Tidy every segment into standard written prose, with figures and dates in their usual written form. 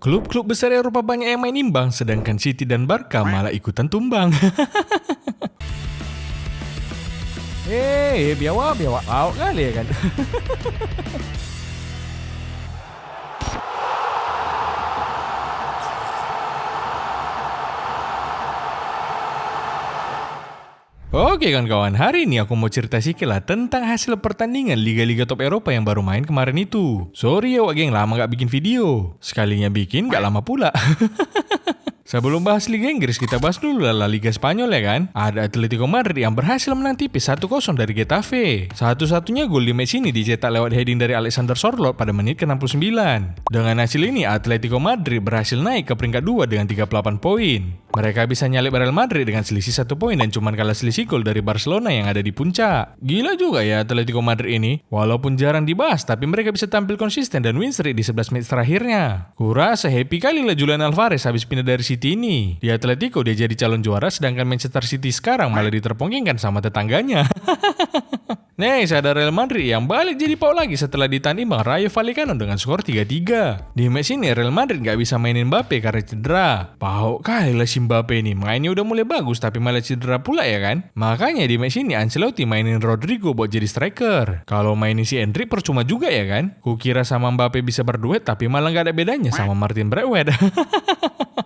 Klub-klub besar Eropa banyak yang main imbang, sedangkan City dan Barca malah ikutan tumbang. Biawa, out kali ya kan. Oke kawan-kawan, hari ini aku mau cerita sedikit lah tentang hasil pertandingan Liga-Liga top Eropa yang baru main kemarin itu. Sorry ya geng, lama gak bikin video. Sekalinya bikin gak lama pula. Sebelum bahas Liga Inggris, kita bahas dulu La Liga Spanyol ya kan. Ada Atletico Madrid yang berhasil menang tipis 1-0 dari Getafe. Satu-satunya gol di match ini dicetak lewat heading dari Alexander Sørloth pada menit ke-69. Dengan hasil ini, Atletico Madrid berhasil naik ke peringkat 2 dengan 38 poin. Mereka bisa nyalip Real Madrid dengan selisih 1 poin dan cuma kalah selisih gol dari Barcelona yang ada di puncak. Gila juga ya Atletico Madrid ini. Walaupun jarang dibahas, tapi mereka bisa tampil konsisten dan win streak di 11 match terakhirnya. Kurasa happy kali lah Julian Alvarez habis pindah dari City ini. Di Atletico dia jadi calon juara, sedangkan Manchester City sekarang malah diterpongkingkan sama tetangganya. Next ada Real Madrid yang balik jadi pau lagi setelah ditahan imbang Rayo Vallecano dengan skor 3-3. Di match ini Real Madrid gak bisa mainin Mbappe karena cedera. Pau kali lah si Mbappe ini, mainnya udah mulai bagus tapi malah cedera pula ya kan. Makanya di match ini Ancelotti mainin Rodrigo buat jadi striker. Kalau mainin si Endrick percuma juga ya kan. Kukira sama Mbappe bisa berduet tapi malah gak ada bedanya sama Martin Braithwaite.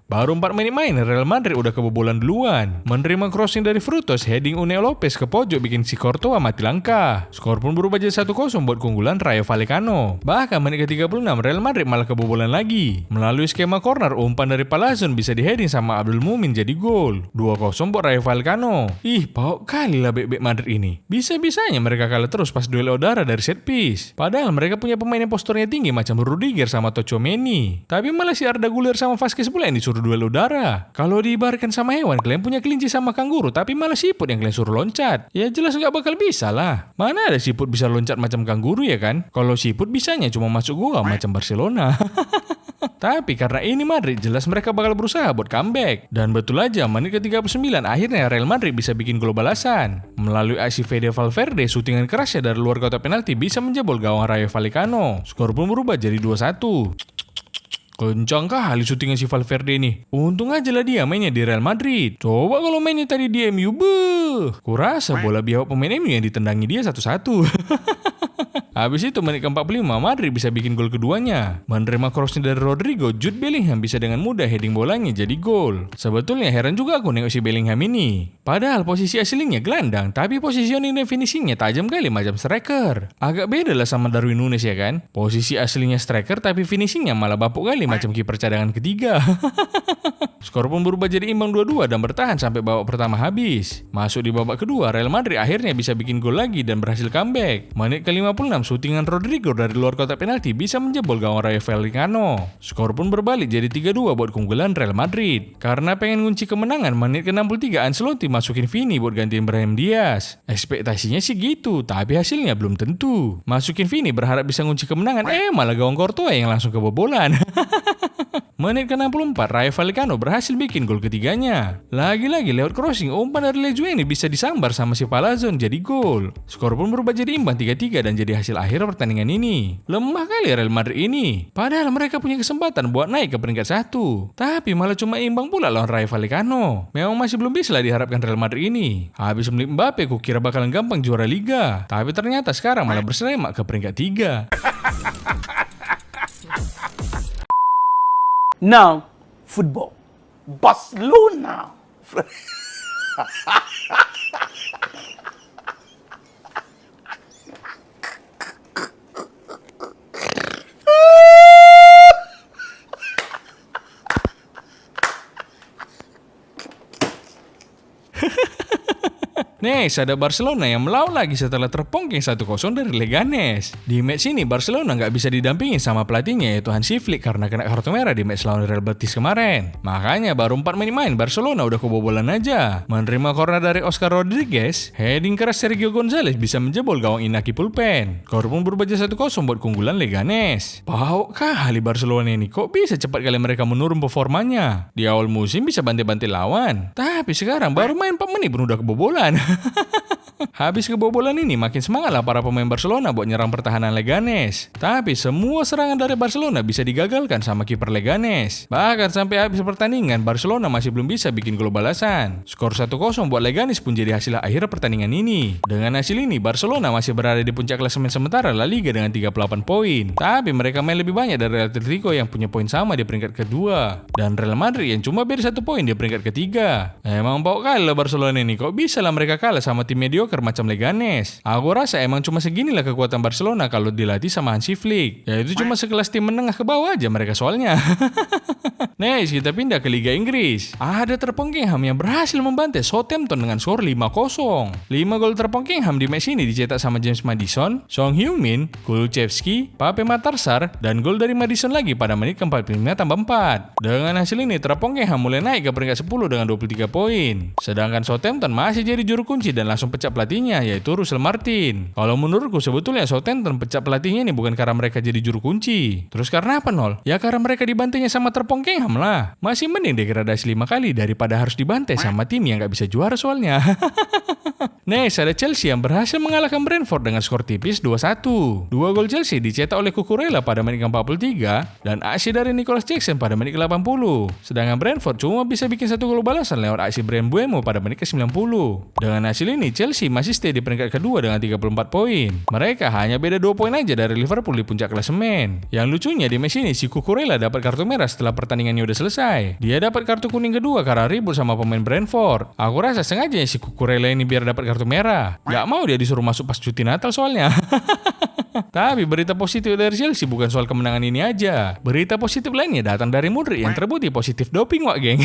Baru 4 menit main, Real Madrid udah kebobolan duluan. Menerima crossing dari Frutos, heading Unai Lopez ke pojok bikin si Courtois mati langkah. Skor pun berubah jadi 1-0 buat keunggulan Rayo Vallecano. Bahkan menit ke-36, Real Madrid malah kebobolan lagi. Melalui skema corner, umpan dari Palazon bisa diheading sama Abdul Mumin jadi gol. 2-0 buat Rayo Vallecano. Ih, pau kali lah bek-bek Madrid ini. Bisa-bisanya mereka kalah terus pas duel udara dari set piece. Padahal mereka punya pemain yang posturnya tinggi macam Rudiger sama Tchouaméni. Tapi malah si Arda Güler sama Vazquez pula yang disuruh duel udara. Kalau diibaratkan sama hewan, kalian punya kelinci sama kanguru, tapi malah siput yang kalian suruh loncat. Ya jelas nggak bakal bisa lah. Mana ada siput bisa loncat macam kanguru ya kan? Kalau siput bisanya cuma masuk gua macam Barcelona. Tapi karena ini Madrid, jelas mereka bakal berusaha buat comeback. Dan betul aja, menit ke-39 akhirnya Real Madrid bisa bikin gol balasan. Melalui aksi Fede Valverde, syutingan kerasnya dari luar kotak penalti bisa menjebol gawang Rayo Vallecano. Skor pun berubah jadi 2-1. Kencang kali syutingnya si Valverde ini. Untung aja lah dia mainnya di Real Madrid. Coba kalau mainnya tadi di MU, kurasa bola biawak pemain MU yang ditendangi dia satu-satu. Habis itu menit ke-45 Madrid bisa bikin gol keduanya. Menerima crossing dari Rodrigo, Jude Bellingham bisa dengan mudah heading bolanya jadi gol. Sebetulnya heran juga aku nengok si Bellingham ini. Padahal posisi aslinya gelandang, tapi positioning dan finishingnya tajam kali macam striker. Agak beda lah sama Darwin Núñez ya kan. Posisi aslinya striker tapi finishingnya malah bapuk kali macam kiper cadangan ketiga. Skor pun berubah jadi imbang 2-2 dan bertahan sampai babak pertama habis. Masuk di babak kedua, Real Madrid akhirnya bisa bikin gol lagi dan berhasil comeback. Menit ke-56, syutingan Rodrigo dari luar kotak penalti bisa menjebol gawang Rayo Vallecano. Skor pun berbalik jadi 3-2 buat keunggulan Real Madrid. Karena pengen ngunci kemenangan, menit ke-63 Ancelotti masukin Vini buat gantiin Brahim Diaz. Ekspektasinya sih gitu, tapi hasilnya belum tentu. Masukin Vini berharap bisa ngunci kemenangan, malah gawang Courtois yang langsung kebobolan. Menit ke-64, Rayo Vallecano berhasil bikin gol ketiganya. Lagi-lagi lewat crossing, umpan dari Lejueni bisa disambar sama si Palazon jadi gol. Skor pun berubah jadi imbang 3-3 dan jadi hasil akhir pertandingan ini. Lemah kali Real Madrid ini. Padahal mereka punya kesempatan buat naik ke peringkat 1. Tapi malah cuma imbang pula lawan Rayo Vallecano. Memang masih belum bisa lah diharapkan Real Madrid ini. Habis beli Mbappe, kukira bakalan gampang juara Liga. Tapi ternyata sekarang malah berseremak ke peringkat 3. Now, football. Barcelona. Next, ada Barcelona yang melawan lagi setelah terpongking 1-0 dari Leganes. Di match ini, Barcelona nggak bisa didampingin sama pelatihnya yaitu Hansi Flick karena kena kartu merah di match lawan Real Betis kemarin. Makanya baru 4 menit main, Barcelona udah kebobolan aja. Menerima corner dari Oscar Rodriguez, heading keras Sergio González bisa menjebol gawang Inaki Pulpen. Skor pun berubah jadi 1-0 buat keunggulan Leganes. Pau kali Barcelona ini, kok bisa cepat kali mereka menurun performanya? Di awal musim bisa bantai-bantai lawan, tapi sekarang baru main 4 menit pun udah kebobolan. Habis kebobolan ini makin semangatlah para pemain Barcelona buat nyerang pertahanan Leganes. Tapi semua serangan dari Barcelona bisa digagalkan sama kiper Leganes. Bahkan sampai habis pertandingan Barcelona masih belum bisa bikin gol balasan. Skor 1-0 buat Leganes pun jadi hasil akhir pertandingan ini. Dengan hasil ini Barcelona masih berada di puncak klasemen sementara La Liga dengan 38 poin. Tapi mereka main lebih banyak dari Atletico yang punya poin sama di peringkat kedua. Dan Real Madrid yang cuma beda 1 poin di peringkat ketiga. Emang bau kalah Barcelona ini, kok bisa lah mereka kalah sama tim mediocre macam Leganes. Aku rasa emang cuma seginilah kekuatan Barcelona kalau dilatih sama Hansi Flick. Ya itu cuma sekelas tim menengah ke bawah aja mereka soalnya. Next, kita pindah ke Liga Inggris. Ada Terpongkingham yang berhasil membantai Southampton dengan skor 5-0. 5 gol Terpongkingham di match ini dicetak sama James Maddison, Son Heung-min, Kulusevski, Pape Matar-Sarr, dan gol dari Maddison lagi pada menit ke-45 tambah 4. Dengan hasil ini Terpongkingham mulai naik ke peringkat 10 dengan 23 poin. Sedangkan Southampton masih jadi juru kunci dan langsung pecat pelatihnya yaitu Russell Martin. Kalau menurutku sebetulnya Southampton pecat pelatihnya ini bukan karena mereka jadi juru kunci. Terus karena apa Nol? Ya karena mereka dibantainya sama Terpongkingham lah. Masih mending degradasi 5 kali daripada harus dibantai sama tim yang gak bisa juara soalnya. Next, ada Chelsea yang berhasil mengalahkan Brentford dengan skor tipis 2-1. 2 gol Chelsea dicetak oleh Cucurella pada menit ke-43 dan asis dari Nicholas Jackson pada menit ke-80. Sedangkan Brentford cuma bisa bikin 1 gol balasan lewat asis Bryan Mbeumo pada menit ke-90. Dengan hasil ini, Chelsea masih stay di peringkat kedua dengan 34 poin. Mereka hanya beda 2 poin aja dari Liverpool di puncak klasemen. Yang lucunya di match ini, si Cucurella dapat kartu merah setelah pertandingannya udah selesai. Dia dapat kartu kuning kedua karena ribut sama pemain Brentford. Aku rasa sengaja si Cucurella ini biar dapat kartu merah. Gak mau dia disuruh masuk pas cuti Natal soalnya. Tapi berita positif dari Chelsea bukan soal kemenangan ini aja. Berita positif lainnya datang dari Mudryk yang terbukti positif doping wak geng.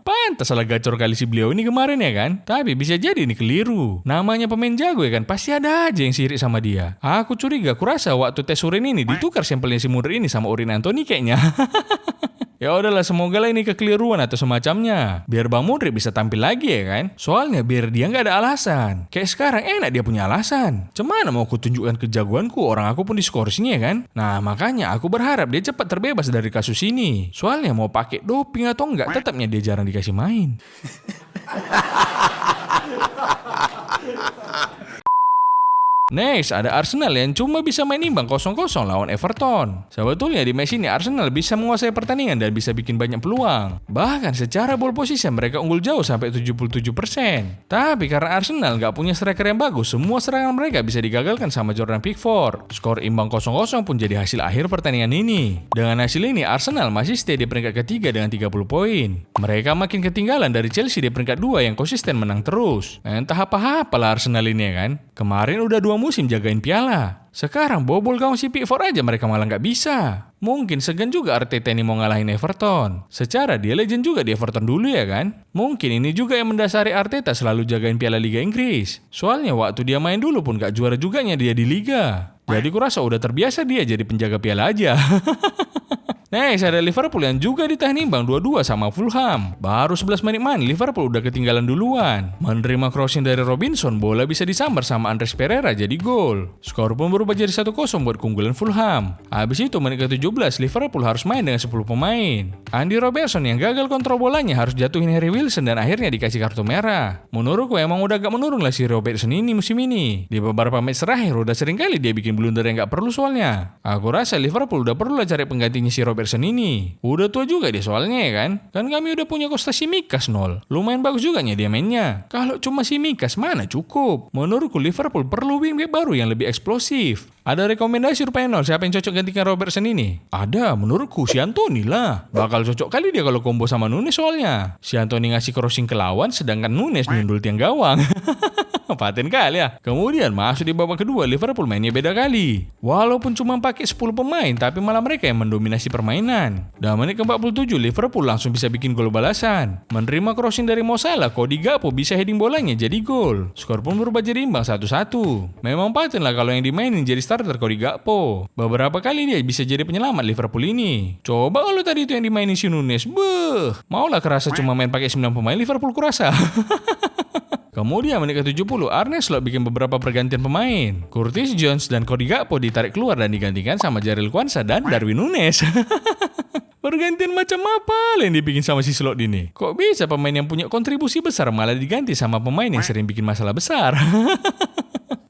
Pantas salah gacor kali si beliau ini kemarin ya kan. Tapi bisa jadi ini keliru. Namanya pemain jago ya kan, pasti ada aja yang sirik sama dia. Aku curiga, kurasa waktu tes urin ini ditukar sampelnya si Mudryk ini sama urin Anthony kayaknya. Ya udahlah, semoga lah ini kekeliruan atau semacamnya. Biar Bang Mudryk bisa tampil lagi ya kan. Soalnya biar dia nggak ada alasan. Kayak sekarang enak dia punya alasan. Cemana mau aku tunjukkan kejagoanku, orang aku pun diskorsing ya kan. Nah makanya aku berharap dia cepat terbebas dari kasus ini. Soalnya mau pakai doping atau enggak, tetapnya dia jarang dikasih main. Next, ada Arsenal yang cuma bisa main imbang 0-0 lawan Everton. Sebetulnya di match ini Arsenal bisa menguasai pertandingan dan bisa bikin banyak peluang. Bahkan secara ball position mereka unggul jauh sampai 77%. Tapi karena Arsenal gak punya striker yang bagus, semua serangan mereka bisa digagalkan sama Jordan Pickford. Skor imbang 0-0 pun jadi hasil akhir pertandingan ini. Dengan hasil ini Arsenal masih stay di peringkat ketiga dengan 30 poin. Mereka makin ketinggalan dari Chelsea di peringkat 2 yang konsisten menang terus. Entah apa-apalah Arsenal ini ya kan. Kemarin udah 2 musim jagain piala. Sekarang bobol gawang si Pickford aja mereka malah nggak bisa. Mungkin segan juga Arteta ini mau ngalahin Everton. Secara dia legend juga di Everton dulu ya kan. Mungkin ini juga yang mendasari Arteta selalu jagain piala Liga Inggris. Soalnya waktu dia main dulu pun gak juara juganya dia di Liga. Jadi kurasa udah terbiasa dia jadi penjaga piala aja. Next, ada Liverpool yang juga ditahan imbang 2-2 sama Fulham. Baru 11 menit main, Liverpool udah ketinggalan duluan. Menerima crossing dari Robinson, bola bisa disambar sama Andres Pereira jadi gol. Skor pun berubah jadi 1-0 buat keunggulan Fulham. Habis itu menit ke-17, Liverpool harus main dengan 10 pemain. Andy Robertson yang gagal kontrol bolanya harus jatuhin Harry Wilson dan akhirnya dikasih kartu merah. Menurutku emang udah agak menurun lah si Robertson ini musim ini. Di beberapa match terakhir udah sering kali dia bikin blunder yang gak perlu soalnya. Aku rasa Liverpool udah perlu lah cari penggantinya si Robertson ini. Udah tua juga dia soalnya ya kan. Kan kami udah punya Kostas Tsimikas Nol. Lumayan bagus juga nya dia mainnya. Kalau cuma Tsimikas mana cukup. Menurutku Liverpool perlu wingback baru yang lebih eksplosif. Ada rekomendasi rupanya Nol, siapa yang cocok gantikan Robertson ini? Ada, menurutku si Anthony lah. Bakal cocok kali dia kalau combo sama Nunes soalnya. Si Anthony ngasih crossing ke lawan sedangkan Nunes nyundul tiang gawang. Paten kali ya. Kemudian masuk di babak kedua, Liverpool mainnya beda kali. Walaupun cuma pakai 10 pemain, tapi malah mereka yang mendominasi permainan. Dan menit ke-47, Liverpool langsung bisa bikin gol balasan. Menerima crossing dari Mo Salah, Cody Gakpo bisa heading bolanya jadi gol. Skor pun berubah jadi imbang 1-1. Memang paten lah kalau yang dimainin jadi starter Cody Gakpo. Beberapa kali dia bisa jadi penyelamat Liverpool ini. Coba kalau tadi itu yang dimainin si Nunes, maulah kerasa cuma main pakai 9 pemain Liverpool kurasa. Kemudian menit ke-70, Arne Slot bikin beberapa pergantian pemain. Curtis Jones dan Cody Gakpo ditarik keluar dan digantikan sama Jarell Quansah dan Darwin Nunes. Baru Pergantian macam apa yang dibikin sama si Slot ini? Kok bisa pemain yang punya kontribusi besar malah diganti sama pemain yang sering bikin masalah besar?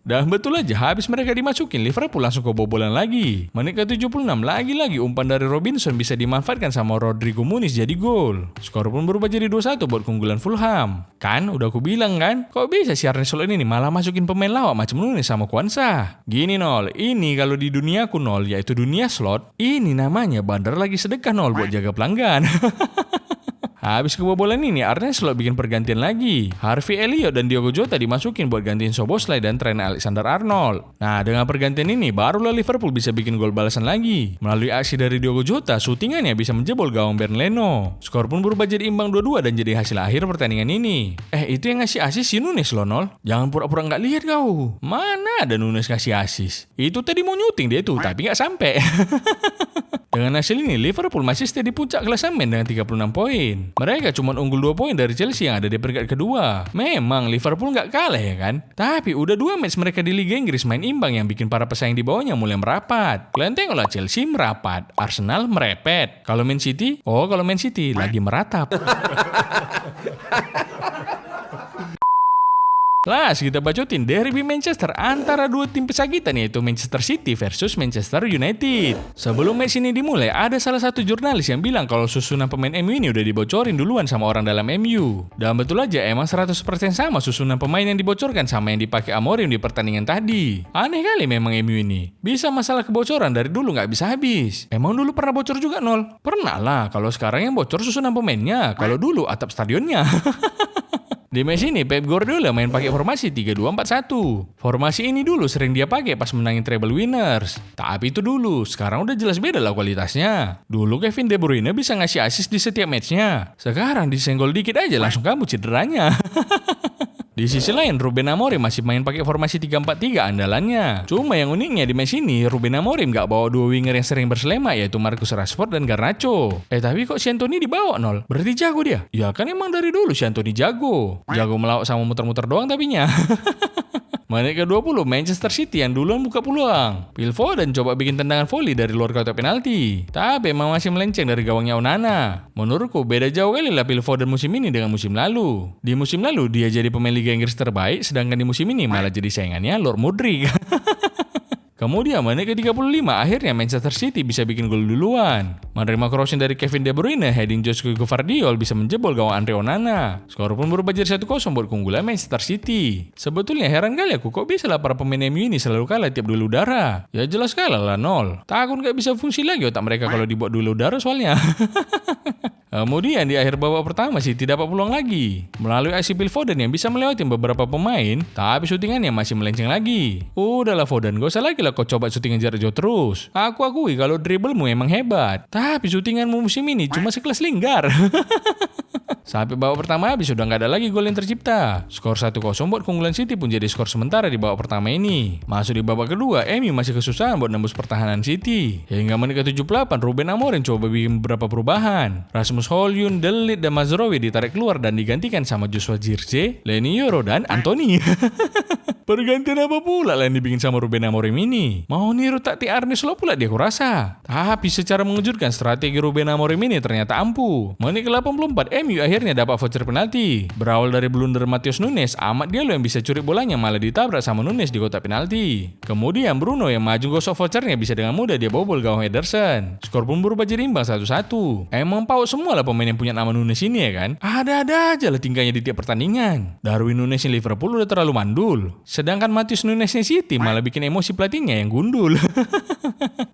Dan betul aja, habis mereka dimasukin, Liverpool langsung kebobolan lagi. Menit ke-76, lagi-lagi umpan dari Robinson bisa dimanfaatkan sama Rodrigo Muniz jadi gol. Skor pun berubah jadi 2-1 buat keunggulan Fulham. Kan, udah aku bilang kan? Kok bisa si Arne Slot ini malah masukin pemain lawak macam Nunes sama Kwanza? Gini Nol, ini kalau di duniaku Nol, yaitu dunia slot, ini namanya bandar lagi sedekah Nol buat jaga pelanggan. Habis kebobolan ini, Arne Slot bikin pergantian lagi. Harvey Elliott dan Diogo Jota dimasukin buat gantiin Szoboszlai dan Trent Alexander-Arnold. Nah, dengan pergantian ini, barulah Liverpool bisa bikin gol balasan lagi. Melalui aksi dari Diogo Jota, syutingannya bisa menjebol gawang Bernd Leno. Skor pun berubah jadi imbang 2-2 dan jadi hasil akhir pertandingan ini. Itu yang ngasih asis si Nunes loh, Nol. Jangan pura-pura nggak lihat kau. Mana ada Nunes ngasih asis? Itu tadi mau nyuting dia tuh, tapi nggak sampai. Dengan hasil ini, Liverpool masih stay di puncak klasemen dengan 36 poin. Mereka cuma unggul 2 poin dari Chelsea yang ada di peringkat kedua. Memang Liverpool nggak kalah ya kan? Tapi udah 2 match mereka di Liga Inggris main imbang yang bikin para pesaing di bawahnya mulai merapat. Kalian tengoklah, Chelsea merapat, Arsenal merepet. Kalau Man City lagi meratap. Las, kita bacotin derby Manchester antara dua tim pesakitan yaitu Manchester City versus Manchester United. Sebelum match ini dimulai, ada salah satu jurnalis yang bilang kalau susunan pemain MU ini udah dibocorin duluan sama orang dalam MU. Dan betul aja, emang 100% sama susunan pemain yang dibocorkan sama yang dipakai Amorim di pertandingan tadi. Aneh kali memang MU ini. Bisa masalah kebocoran dari dulu nggak bisa habis. Emang dulu pernah bocor juga Nol? Pernah lah, kalau sekarang yang bocor susunan pemainnya, kalau dulu atap stadionnya. Di match ini Pep Guardiola main pakai formasi 3-2-4-1. Formasi ini dulu sering dia pakai pas menangin treble winners. Tapi itu dulu, sekarang udah jelas beda lah kualitasnya. Dulu Kevin De Bruyne bisa ngasih assist di setiap matchnya. Sekarang disenggol dikit aja langsung kamu cederanya. Di sisi lain, Ruben Amorim masih main pakai formasi 3-4-3 andalannya. Cuma yang uniknya di match ini, Ruben Amorim gak bawa dua winger yang sering berselema yaitu Marcus Rashford dan Garnacho. Tapi kok si Anthony dibawa Nol? Berarti jago dia? Ya kan emang dari dulu si Anthony jago. Jago melawak sama muter-muter doang tapinya. Menit ke-20, Manchester City yang duluan buka peluang. Phil Foden coba bikin tendangan volley dari luar kotak penalti. Tapi emang masih melenceng dari gawangnya Onana. Menurutku beda jauh kali lah Phil Foden musim ini dengan musim lalu. Di musim lalu dia jadi pemain Liga Inggris terbaik, sedangkan di musim ini malah jadi saingannya Lord Mudryk. Kemudian menit ke-35 akhirnya Manchester City bisa bikin gol duluan. Menerima crossing dari Kevin De Bruyne, heading Joshua Gvardiol bisa menjebol gawang Andre Onana. Skor pun berubah jadi 1-0 buat keunggulan Manchester City. Sebetulnya heran kali aku kok bisa lah para pemain MU ini selalu kalah tiap duel udara. Ya jelas kalah lah Nol. Takut gak bisa fungsi lagi otak mereka kalau dibuat duel udara soalnya. Kemudian di akhir babak pertama City dapat peluang lagi. Melalui aksi Phil Foden yang bisa melewati beberapa pemain, tapi syutingannya masih melenceng lagi. Udahlah Foden, gak usah lagi lah kau coba syutingan jarak jauh terus. Aku akui kalau dribblemu emang hebat, tapi syutinganmu musim ini cuma sekelas Lingard. Sampai babak pertama habis sudah nggak ada lagi gol yang tercipta. Skor 1-0 buat keunggulan City pun jadi skor sementara di babak pertama ini. Masuk di babak kedua, MU masih kesusahan buat nembus pertahanan City. Hingga menit ke-78, Ruben Amorim coba bikin beberapa perubahan. Rasmus Højlund, De Ligt dan Mazraoui ditarik keluar dan digantikan sama Joshua Zirkzee, Leny Yoro dan Anthony. Pergantian apa pula lah yang dibikin sama Ruben Amorim ini? Mau niru taktik Arne Slot pula dia kurasa. Tapi secara mengejutkan strategi Ruben Amorim ini ternyata ampuh. Menit ke-84 MU akhirnya dapat voucher penalti. Berawal dari blunder Matheus Nunes, Amad Diallo yang bisa curi bolanya malah ditabrak sama Nunes di kotak penalti. Kemudian Bruno yang maju gosok vouchernya bisa dengan mudah dia bobol gawang Ederson. Skor pun berubah jadi imbang 1-1. Emang paut semua lah pemain yang punya nama Nunes ini ya kan? Ada-ada aja lah tingkahnya di tiap pertandingan. Darwin Nunes yang Liverpool udah terlalu mandul. Sedangkan Matheus Nunesnya City malah bikin emosi pelatihnya yang gundul.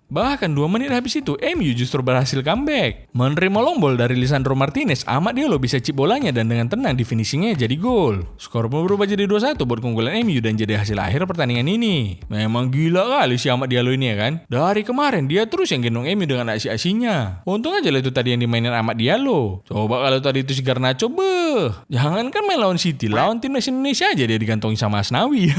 Bahkan 2 menit habis itu MU justru berhasil comeback. Menerima long ball dari Lisandro Martinez, Amad Diallo bisa chip bolanya dan dengan tenang di finishingnya jadi gol. Skor pun berubah jadi 2-1 buat keunggulan MU dan jadi hasil akhir pertandingan ini. Memang gila kali si Amad Diallo ini ya kan. Dari kemarin dia terus yang gendong MU dengan aksi-aksinya. Untung aja lah itu tadi yang dimainin Amad Diallo. Coba kalau tadi itu si Garnacho, jangan kan main lawan City, lawan timnas Indonesia aja dia digantungin sama Asnawi.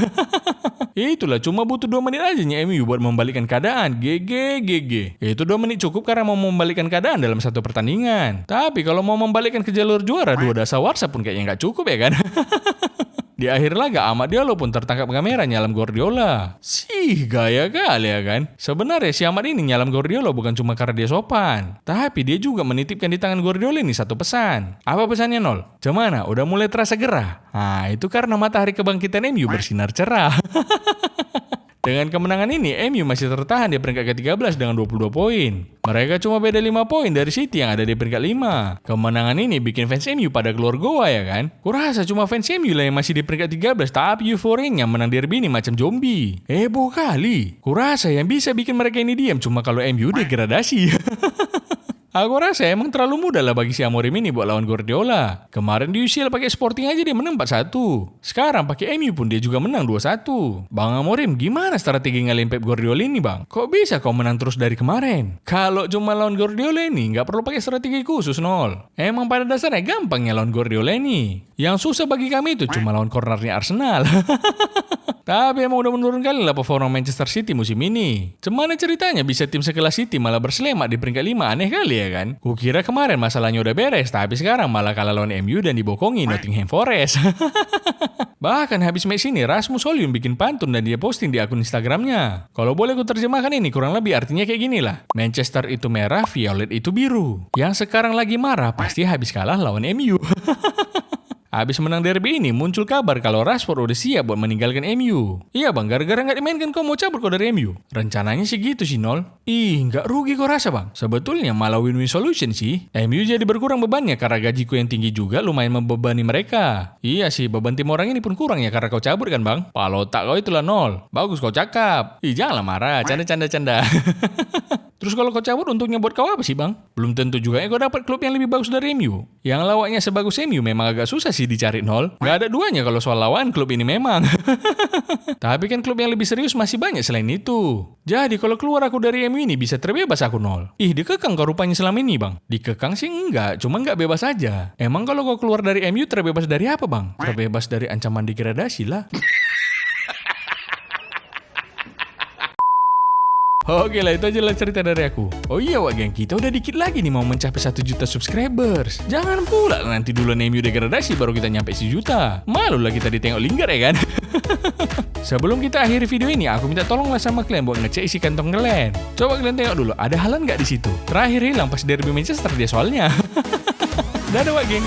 Itulah cuma butuh 2 menit aja MU buat membalikkan keadaan. GG. Itu 2 menit cukup karena mau membalikkan keadaan dalam satu pertandingan. Tapi kalau mau membalikkan ke jalur juara 2 dasar WhatsApp pun kayaknya nggak cukup ya kan. Di akhir laga Amad Diallo pun tertangkap kamera nyalam Guardiola. Sih, gaya kali ya kan? Sebenarnya si Amad ini nyalam Guardiola bukan cuma karena dia sopan, tapi dia juga menitipkan di tangan Guardiola ini satu pesan. Apa pesannya Nol? Gimana? Udah mulai terasa gerah? Nah, itu karena matahari kebangkitan MU bersinar cerah. Dengan kemenangan ini, MU masih tertahan di peringkat ke-13 dengan 22 poin. Mereka cuma beda 5 poin dari City yang ada di peringkat 5. Kemenangan ini bikin fans MU pada keluar goa ya kan? Kurasa cuma fans MU lah yang masih di peringkat 13, tapi euforianya menang derby ini macam zombie. Heboh kali. Kurasa yang bisa bikin mereka ini diam cuma kalau MU degradasi. Aku rasa emang terlalu mudah lah bagi si Amorim ini buat lawan Guardiola. Kemarin di UCL pakai Sporting aja dia menang 4-1. Sekarang pakai MU pun dia juga menang 2-1. Bang Amorim, gimana strategi ngalahin Pep Guardiola ini bang? Kok bisa kau menang terus dari kemarin? Kalau cuma lawan Guardiola ini nggak perlu pakai strategi khusus Nol. Emang pada dasarnya gampangnya lawan Guardiola ini. Yang susah bagi kami itu cuma lawan cornernya Arsenal. Tapi emang udah menurun kali lah performa Manchester City musim ini. Cemana ceritanya bisa tim sekelas City malah berselamat di peringkat 5, aneh kali ya kan? Kukira kemarin masalahnya udah beres, tapi sekarang malah kalah lawan MU dan dibokongi Nottingham Forest. Bahkan habis match ini Rasmus Højlund bikin pantun dan dia posting di akun Instagramnya. Kalau boleh ku terjemahkan ini kurang lebih artinya kayak gini lah. Manchester itu merah, Violet itu biru. Yang sekarang lagi marah pasti habis kalah lawan MU. Habis menang derby ini muncul kabar kalau Rashford udah siap buat meninggalkan MU. Iya bang, gara-gara nggak dimainkan kau mau cabut kau dari MU? Rencananya sih gitu sih Nol. Ih, nggak rugi kau rasa bang? Sebetulnya malah win-win solution sih. MU jadi berkurang bebannya karena gajiku yang tinggi juga lumayan membebani mereka. Iya sih, beban tim orang ini pun kurang ya karena kau cabut kan bang? Palota kau itulah Nol. Bagus kau cakap. Ih, janganlah marah, canda-canda. Terus kalau kau cabut untungnya buat kau apa sih bang? Belum tentu juga kau dapat klub yang lebih bagus dari MU. Yang lawaknya sebagus MU memang agak susah sih dicari Nol. Gak ada duanya kalau soal lawan klub ini memang. Tapi kan klub yang lebih serius masih banyak selain itu. Jadi kalau keluar aku dari MU ini bisa terbebas aku Nol. Ih, dikekang kau rupanya selama ini bang. Dikekang sih enggak, cuma enggak bebas aja. Emang kalau kau keluar dari MU terbebas dari apa bang? Terbebas dari ancaman degradasi lah. Oke lah, itu aja lah cerita dari aku. Oh iya wak geng, kita udah dikit lagi nih mau mencapai 1 juta subscribers. Jangan pula nanti dulu MU degradasi baru kita nyampe 1 juta. Malu lah kita ditengok Lingard ya kan. Sebelum kita akhiri video ini, aku minta tolonglah sama kalian buat ngecek isi kantong kalian. Coba kalian tengok dulu, ada halan nggak di situ? Terakhir hilang pas derby Manchester dia soalnya. Dadah wak geng.